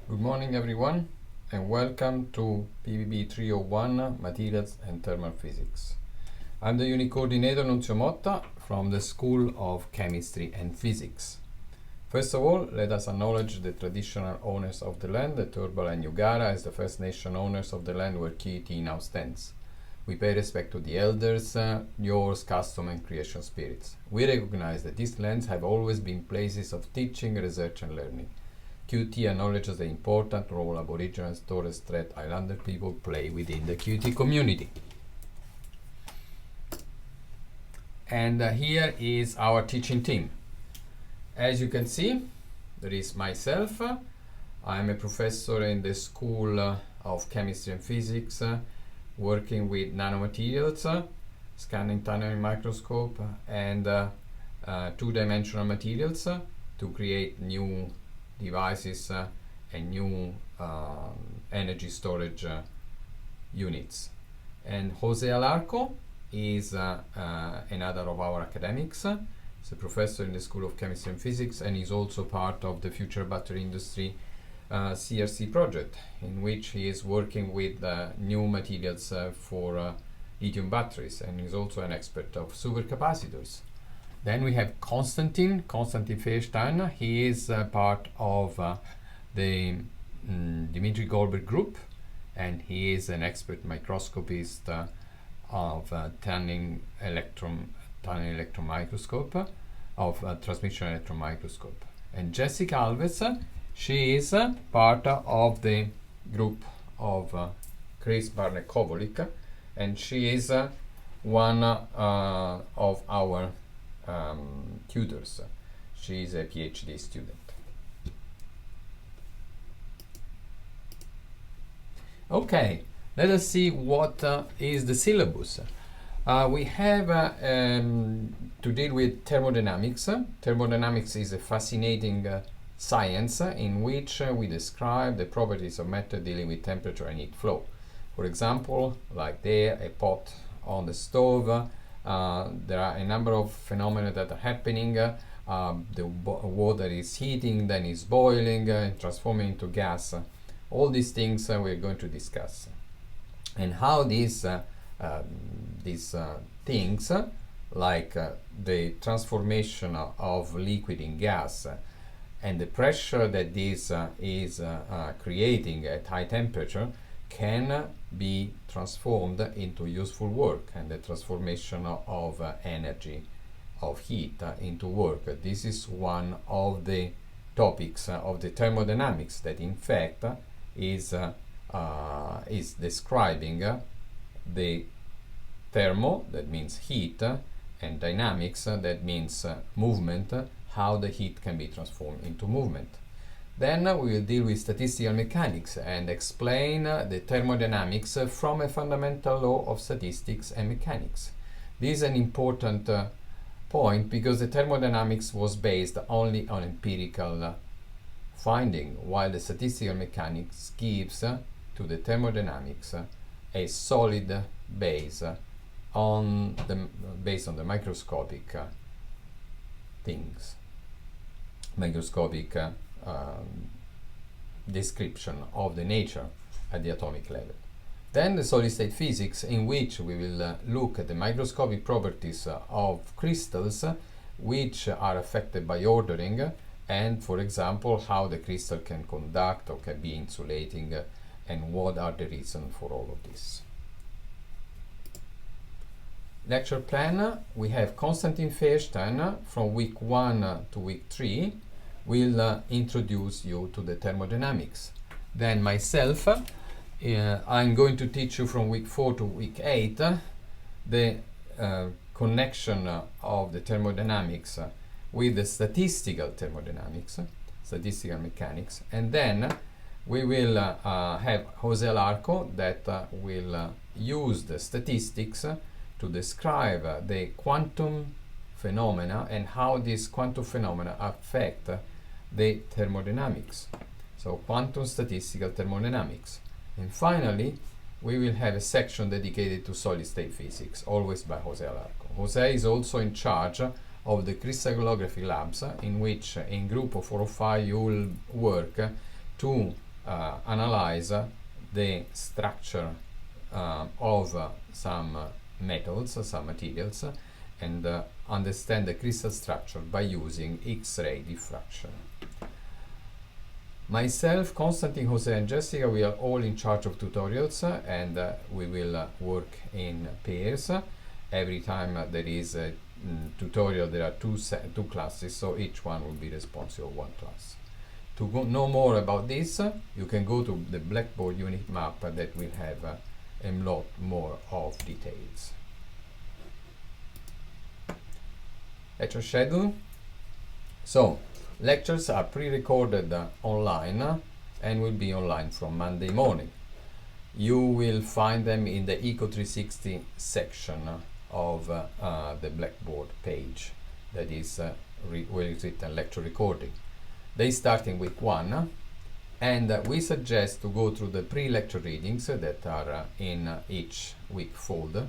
Good morning everyone and welcome to PVB301 Materials and Thermal Physics. I'm the unit coordinator Nunzio Motta from the School of Chemistry and Physics. First of all, let us acknowledge the traditional owners of the land, the Turrbal and Yugara, as the First Nation owners of the land where QET now stands. We pay respect to the elders, yours, custom and creation spirits. We recognize that these lands have always been places of teaching, research and learning. QT acknowledges the important role Aboriginal and Torres Strait Islander people play within the QT community. And here is our teaching team. As you can see, there is myself. I'm a professor in the School of Chemistry and Physics, working with nanomaterials, scanning tunneling microscope, and two-dimensional materials to create new devices and new energy storage units. And Jose Alarco is another of our academics. He's a professor in the School of Chemistry and Physics and is also part of the Future Battery Industry CRC project, in which he is working with new materials for lithium batteries, and is also an expert of supercapacitors. Then we have Konstantin Feuerstein. He is part of the Dmitry Goldberg group, and he is an expert microscopist of tunneling electron microscope, of transmission electron microscope. And Jessica Alves, she is part of the group of Chris Barnett-Kovolik, and she is one of our tutors. She is a PhD student. Okay, let us see what is the syllabus. We have to deal with thermodynamics. Thermodynamics is a fascinating science in which we describe the properties of matter dealing with temperature and heat flow. For example, like there, a pot on the stove. There are a number of phenomena that are happening. The water is heating, then is boiling, transforming into gas. All these things we're going to discuss. And how these things, like the transformation of liquid in gas and the pressure that this is creating at high temperature, can be transformed into useful work, and the transformation of energy, of heat into work. This is one of the topics of the thermodynamics that in fact is describing the thermo, that means heat, and dynamics, that means movement, how the heat can be transformed into movement. Then we will deal with statistical mechanics and explain the thermodynamics from a fundamental law of statistics and mechanics. This is an important point because the thermodynamics was based only on empirical finding, while the statistical mechanics gives to the thermodynamics a solid base based on the microscopic things, microscopic description of the nature at the atomic level. Then the solid state physics, in which we will look at the microscopic properties of crystals which are affected by ordering, and for example how the crystal can conduct or can be insulating, and what are the reasons for all of this. Lecture plan, we have Konstantin Feuerstein from week 1 to week 3 will introduce you to the thermodynamics. Then myself, I'm going to teach you from week 4 to week 8 the connection of the thermodynamics with the statistical thermodynamics, statistical mechanics, and then we will have Jose Alarco that will use the statistics to describe the quantum phenomena and how these quantum phenomena affect the thermodynamics. So quantum statistical thermodynamics. And finally, we will have a section dedicated to solid state physics, always by Jose Alarco. Jose is also in charge of the crystallography labs, in which in group of 4 or 5 you will work to analyze the structure of some metals, some materials, and understand the crystal structure by using X-ray diffraction. Myself, Konstantin, Jose and Jessica, we are all in charge of tutorials, and we will work in pairs. Every time there is a tutorial, there are two classes, so each one will be responsible for one class. To know more about this, you can go to the Blackboard unit map that will have a lot more of details. Lecture schedule. So, lectures are pre-recorded online and will be online from Monday morning. You will find them in the Eco 360 section of the Blackboard page. That is where is written lecture recording. They start in week 1, and we suggest to go through the pre-lecture readings that are in each week folder,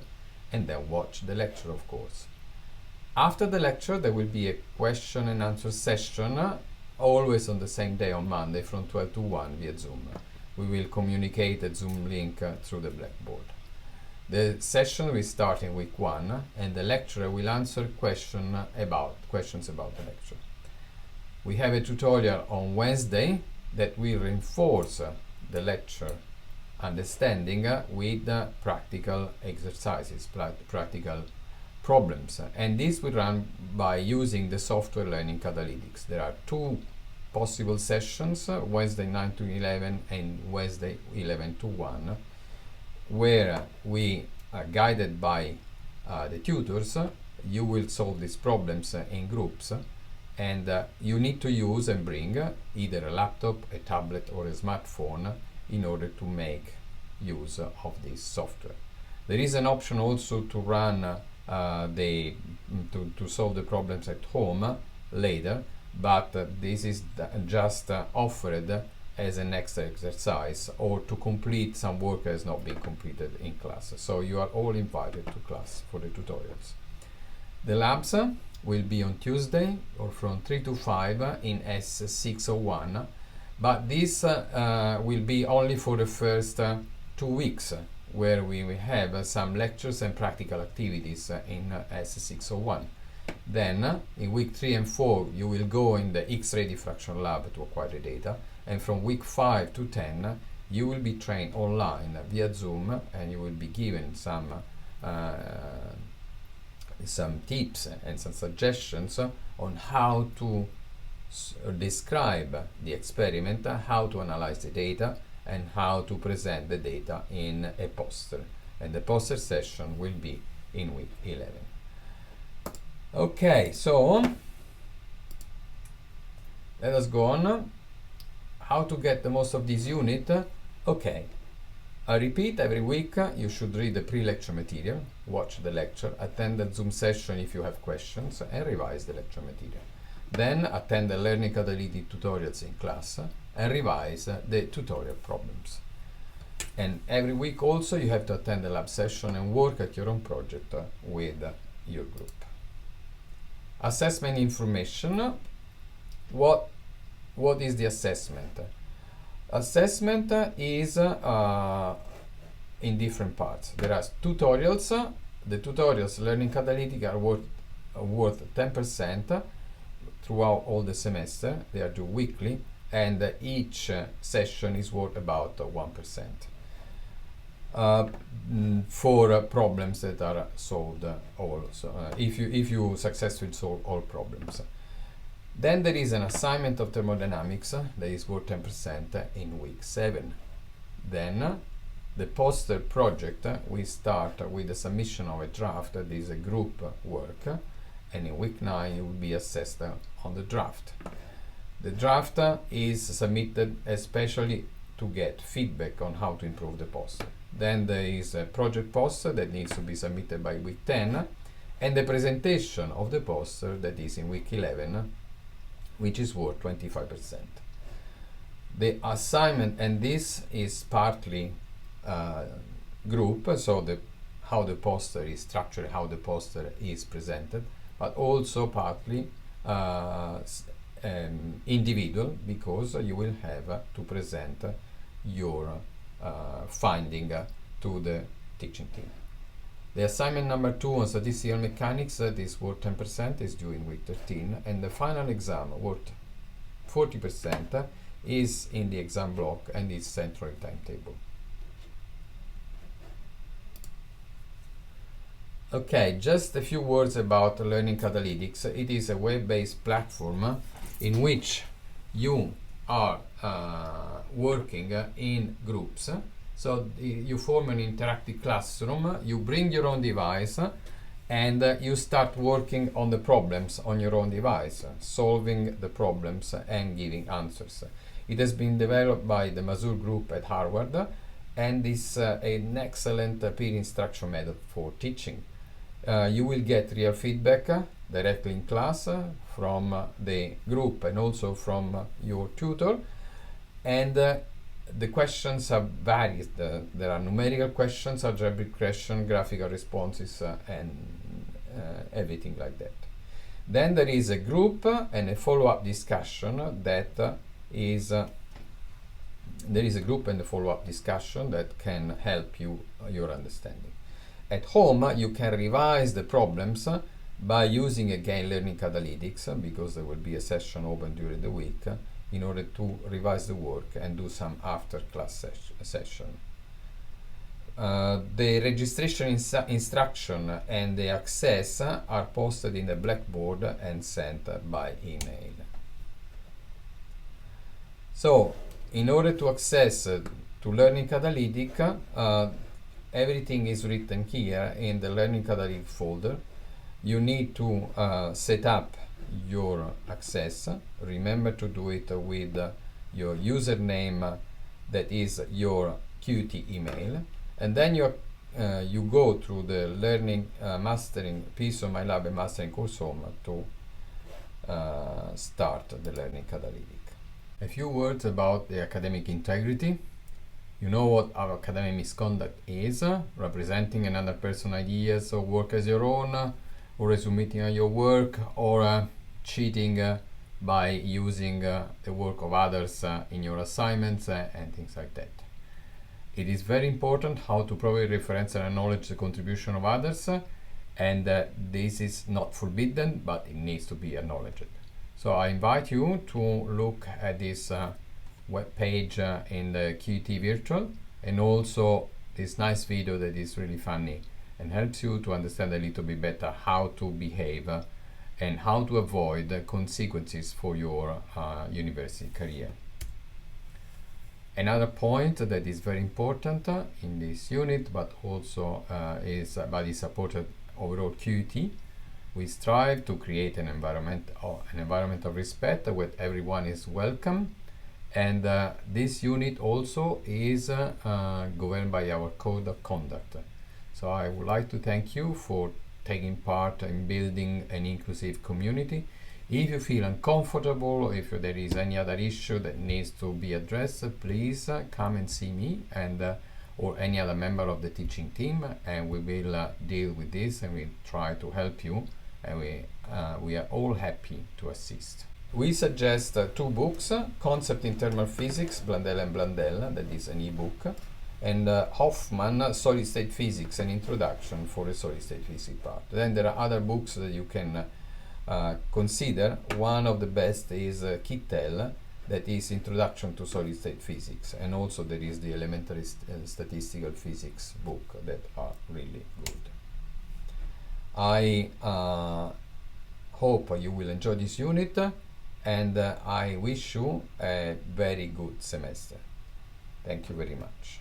and then watch the lecture, of course. After the lecture, there will be a question and answer session, always on the same day on Monday from 12 to 1 via Zoom. We will communicate a Zoom link through the Blackboard. The session will start in week 1, and the lecturer will answer questions about the lecture. We have a tutorial on Wednesday that will reinforce the lecture understanding with practical exercises, practical problems, and this will run by using the software learning Catalytic. There are 2 possible sessions, Wednesday 9 to 11 and Wednesday 11 to 1, where we are guided by the tutors. You will solve these problems in groups, and you need to use and bring either a laptop, a tablet or a smartphone in order to make use of this software. There is an option also to run to solve the problems at home later, but this is just offered as an extra exercise or to complete some work that has not been completed in class. So you are all invited to class for the tutorials. The labs will be on Tuesday or from 3 to 5 in S601, but this will be only for the first 2 weeks, where we will have some lectures and practical activities in S601. Then in week 3 and 4 you will go in the X-ray diffraction lab to acquire the data, and from week 5 to 10 you will be trained online via Zoom, and you will be given some tips and some suggestions on how to describe the experiment, how to analyze the data, and how to present the data in a poster. And the poster session will be in week 11. Okay, so let us go on. How to get the most of this unit? Okay, I repeat, every week you should read the pre-lecture material, watch the lecture, attend the Zoom session if you have questions, and revise the lecture material. Then attend the Learning Catalytic tutorials in class and revise the tutorial problems. And every week also you have to attend the lab session and work at your own project with your group. Assessment information. What is the assessment? Assessment is in different parts. There are tutorials. The tutorials Learning Catalytic are worth 10% throughout all the semester. They are due weekly, and each session is worth about 1% for problems that are solved also, if you successfully solve all problems. Then there is an assignment of thermodynamics that is worth 10% in week 7. Then the poster project, we start with the submission of a draft. That is a group work, and in week 9 you will be assessed on the draft. The draft is submitted especially to get feedback on how to improve the poster. Then there is a project poster that needs to be submitted by week 10, and the presentation of the poster that is in week 11, which is worth 25%. The assignment, and this is partly group, so how the poster is structured, how the poster is presented, but also partly individual, because you will have to present your finding to the teaching team. The assignment number 2 on statistical mechanics, that is worth 10%, is due in week 13, and the final exam worth 40% is in the exam block and is central timetable. Okay, just a few words about Learning Catalytics. It is a web-based platform in which you are working in groups. So you form an interactive classroom, you bring your own device, and you start working on the problems on your own device, solving the problems and giving answers. It has been developed by the Mazur Group at Harvard, and is an excellent peer instruction method for teaching. You will get real feedback directly in class from the group and also from your tutor, and the questions are varied. There are numerical questions, algebraic questions, graphical responses, and everything like that. Then there is a group and a follow-up discussion that is there is a group and a follow-up discussion that can help you your understanding. At home, you can revise the problems by using again Learning Catalytics, because there will be a session open during the week in order to revise the work and do some after-class session. The registration instruction and the access are posted in the Blackboard and sent by email. So, in order to access to Learning Catalytic, everything is written here in the Learning Catalytic folder. You need to set up your access. Remember to do it with your username, that is your Qt email, and then you go through the learning mastering piece of my lab and mastering course home to start the Learning Catalytic. A few words about the academic integrity. You know what our academic misconduct is: representing another person's ideas or work as your own, or resubmitting your work, or cheating by using the work of others in your assignments and things like that. It is very important how to properly reference and acknowledge the contribution of others, and this is not forbidden, but it needs to be acknowledged. So I invite you to look at this web page in the Qt Virtual, and also this nice video that is really funny and helps you to understand a little bit better how to behave and how to avoid the consequences for your university career. Another point that is very important in this unit, but also is supported overall Qt. We strive to create an environment of respect where everyone is welcome, and this unit also is governed by our code of conduct. So I would like to thank you for taking part in building an inclusive community. If you feel uncomfortable, or if there is any other issue that needs to be addressed, please come and see me and or any other member of the teaching team, and we will deal with this, and we'll try to help you, and we are all happy to assist. We suggest 2 books: Concept in Thermal Physics, Blandel and Blandel, that is an e-book, and Hoffman, Solid State Physics, an introduction for the solid state physics part. Then there are other books that you can consider. One of the best is Kittel, that is Introduction to Solid State Physics, and also there is the Elementary Statistical Physics book that are really good. I hope you will enjoy this unit, and I wish you a very good semester. Thank you very much.